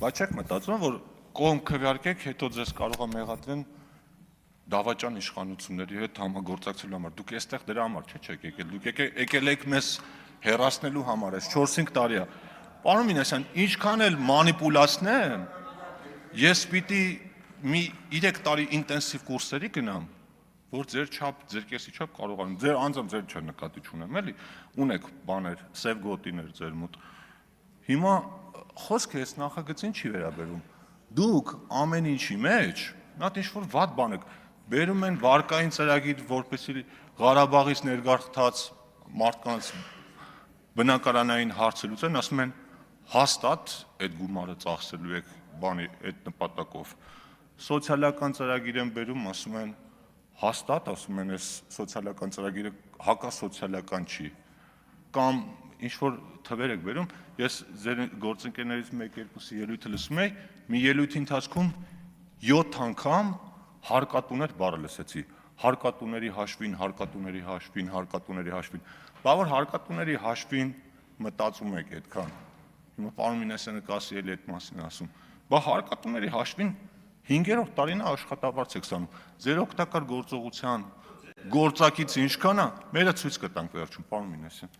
Բայց չեք մտածում, որ կողմ քվեարկեք, հետո ձեզ կարող է մեղադրեն դավաճան իշխանությունների հետ համագործակցելու համար։ Դուք այստեղ դրա համար չեք եկել։ Դուք եկել եք մեզ հեռացնելու համար, այս 4-5 տարի է։ Պարոն Մինասյան, ինչքան էլ մանիպուլացնեմ, ես պիտի մի 3 տարի ինտենսիվ կուրսերի գնամ, որ ձեր կեսի չափ կարողանամ, ձեր անձամբ ձեր չնկատի չունեմ, էլի, ունեք բաներ, սև գոտիներ ձեր մոտ։ Հիմա խոսքը այս նախագծին չի վերաբերում։ Դուք ամեն ինչի մեջ, նա ինչ-որ վատ բան եք, բերում են վարկային ծրագիր, որպեսզի Ղարաբաղից ներգաղթած մարդկանց բնակարանային հարցը լուծեն, ասում են հաստատ այդ գումարը ծախսելու եք բանի այդ նպատակով։ Սոցիալական ծրագիր են բերում, ասում են հաստատ, ասում են այս սոցիալական ծրագիրը հակասոցիալական չի։ Կամ ինչ-որ թվեր եք բերում, ես ձեր գործընկերներից 1-2-ի ելույթը լսում էի, մի ելույթի ընթացքում 7 անգամ հարկատուներ բառը լսեցի, հարկատուների հաշվին, հարկատուների հաշվին, հարկատուների հաշվին, բա որ հարկատուների հաշվին մտածում եք այդքան, հիմա պարոն Մինասյանը կասի էլի այդ մասին ասում, բա հարկատուների հաշվին 5-րդ տարին աշխատավարձ եք ստանում, ձեր օգտակար գործողության գործակից ինչքան է, մերը ցույց կտանք վերջում, պարոն Մինասյան։